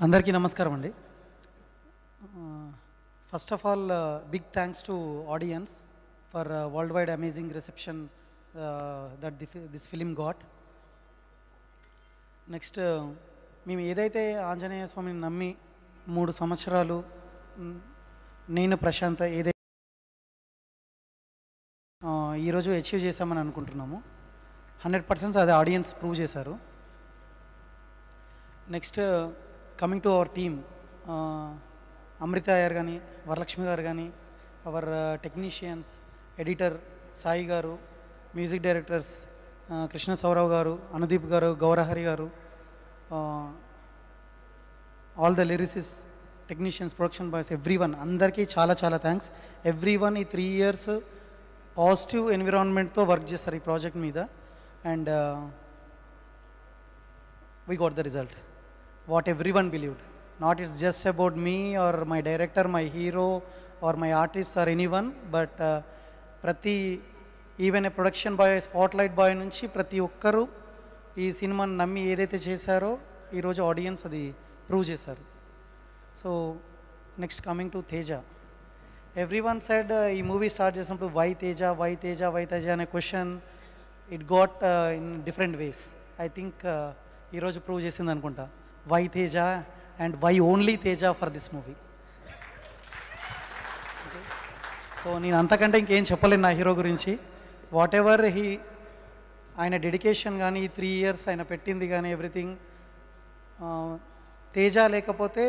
అందరికీ నమస్కారం అండి. First of all big thanks to audience for world wide amazing reception that this film got. Next మేము ఏదైతే ఆంజనేయ స్వామిని నమ్మి 3 సంవత్సరాలు నేను ప్రశాంత్ ఏదైతే ఈరోజు అచీవ్ చేశామని అనుకుంటున్నాము, 100% అది ఆడియన్స్ ప్రూవ్ చేశారు. Next coming to our team, Amrutha garu కానీ, వరలక్ష్మి గారు కానీ, అవర్ టెక్నీషియన్స్, ఎడిటర్ సాయి గారు, మ్యూజిక్ డైరెక్టర్స్ కృష్ణ సౌరవ్ గారు, అనుదీప్ గారు, గౌరహరి గారు, all the lyricists technicians, production boys, everyone అందరికీ చాలా చాలా థ్యాంక్స్. ఎవ్రీవన్ ఈ 3 years పాజిటివ్ ఎన్విరాన్మెంట్తో వర్క్ చేస్తారు ఈ ప్రాజెక్ట్ మీద. And we got the result what everyone believed. Not it's just about me or my director, my hero or my artist or anyone, but prati even a production boy, spotlight boy nunchi prati okkaru ee cinema nammi edaithe chesaro ee roju audience adi prove chesaru. So next coming to Teja, everyone said ee movie start chesinappudu why Teja, why Teja, why Teja ane question it got in different ways. I think ee roju prove chesindi anukunta why Teja and why only Teja for this movie. Okay. So నేను అంతకంటే ఇంకేం చెప్పలేను నా hero గురించి. What ever ఆయన dedication కానీ 3 years ఆయన పెట్టింది కానీ ఎవ్రీథింగ్, తేజ లేకపోతే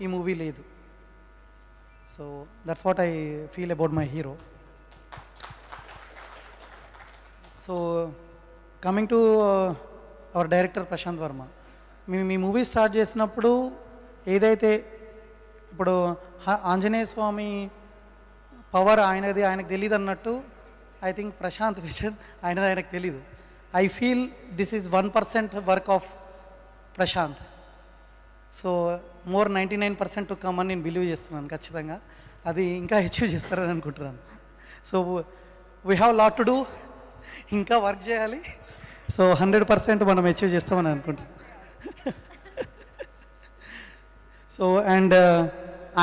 ఈ మూవీ లేదు. So that's what I feel about my hero. So coming to our director Prasanth Varma, మేము ఈ మూవీ స్టార్ట్ చేసినప్పుడు ఏదైతే ఇప్పుడు ఆంజనేయ స్వామి పవర్ ఆయనకు తెలియదు అన్నట్టు, ఐ థింక్ ప్రశాంత్ విజన్ ఆయనకు తెలీదు. I feel this is 1% work of Prasanth. So more 99% to come అని నేను బిలీవ్ చేస్తున్నాను. ఖచ్చితంగా అది ఇంకా అచీవ్ చేస్తారని అనుకుంటున్నాను. So we have lot to do, ఇంకా వర్క్ చేయాలి. సో 100% మనం అచీవ్ చేస్తామని అనుకుంటున్నాను. సో అండ్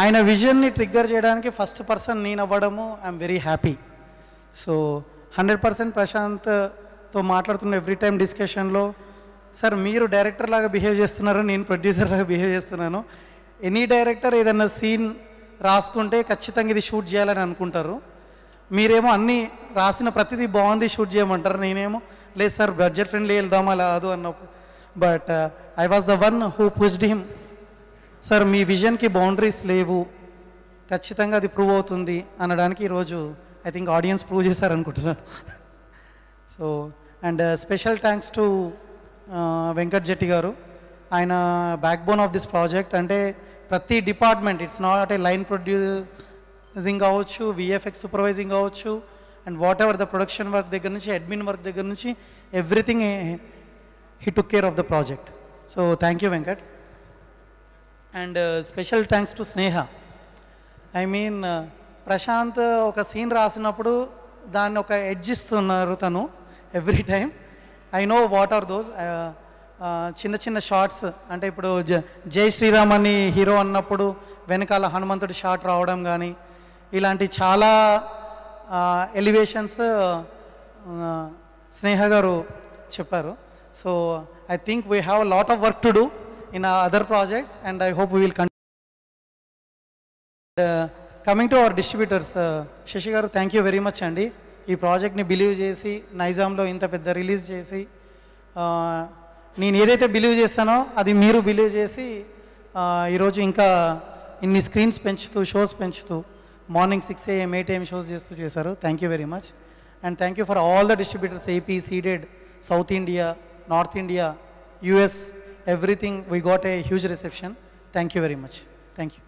ఆయన విజన్ని ట్రిగ్గర్ చేయడానికి ఫస్ట్ పర్సన్ నేను అవ్వడము ఐఎమ్ వెరీ హ్యాపీ. సో 100% ప్రశాంత్తో మాట్లాడుతున్న ఎవ్రీ టైం డిస్కషన్లో, సార్ మీరు డైరెక్టర్ లాగా బిహేవ్ చేస్తున్నారు, నేను ప్రొడ్యూసర్ లాగా బిహేవ్ చేస్తున్నాను. ఎనీ డైరెక్టర్ ఏదైనా సీన్ రాసుకుంటే ఖచ్చితంగా ఇది షూట్ చేయాలని అనుకుంటారు. మీరేమో అన్నీ రాసిన ప్రతిదీ బాగుంది షూట్ చేయమంటారు, నేనేమో లేదు సార్ బడ్జెట్ ఫ్రెండ్లీ వెళ్దామా కాదు అన్నప్పుడు. But I was the one who pushed him, sir మీ విజన్కి బౌండరీస్ లేవు, ఖచ్చితంగా అది ప్రూవ్ అవుతుంది అనడానికి ఈరోజు ఐ థింక్ ఆడియన్స్ ప్రూవ్ చేశారనుకుంటున్నాను. So and special thanks to Venkat Jetti garu, ఆయన backbone of this project. అంటే ప్రతి department, it's not a line producing కావచ్చు, విఎఫ్ఎక్స్ సూపర్వైజింగ్ కావచ్చు, and whatever the production work దగ్గర నుంచి, అడ్మిన్ వర్క్ దగ్గర నుంచి everything he took care of the project. So thank you Venkat. And special thanks to Sneha. I mean Prasanth ఒక scene రాసినప్పుడు దాన్ని ఒక ఎడ్జ్ ఇస్తున్నారు తను every time. I know what are those చిన్న చిన్న షార్ట్స్. అంటే ఇప్పుడు జై శ్రీరామ్ అని హీరో అన్నప్పుడు వెనకాల హనుమంతుడి షాట్ రావడం కానీ, ఇలాంటి చాలా ఎలివేషన్స్ స్నేహ గారు చెప్పారు. So I think we have a lot of work to do in our other projects, and I hope we will continue. Coming to our distributors, Shashi garu, thank you very much andi. Ee project ni believe chesi Nizam lo inta pedda release chesi నేను ఏదైతే believe చేస్తానో అది మీరు believe చేసి ఈరోజు ఇంకా ఇన్ని screens పెంచుతూ, షోస్ పెంచుతూ, మార్నింగ్ 6 AM 8 AM షోస్ చేస్తూ చేశారు. Thank you very much. And thank you for all the distributors, AP, Ceded, South India, North India, US, everything. We got a huge reception. Thank you very much. Thank you.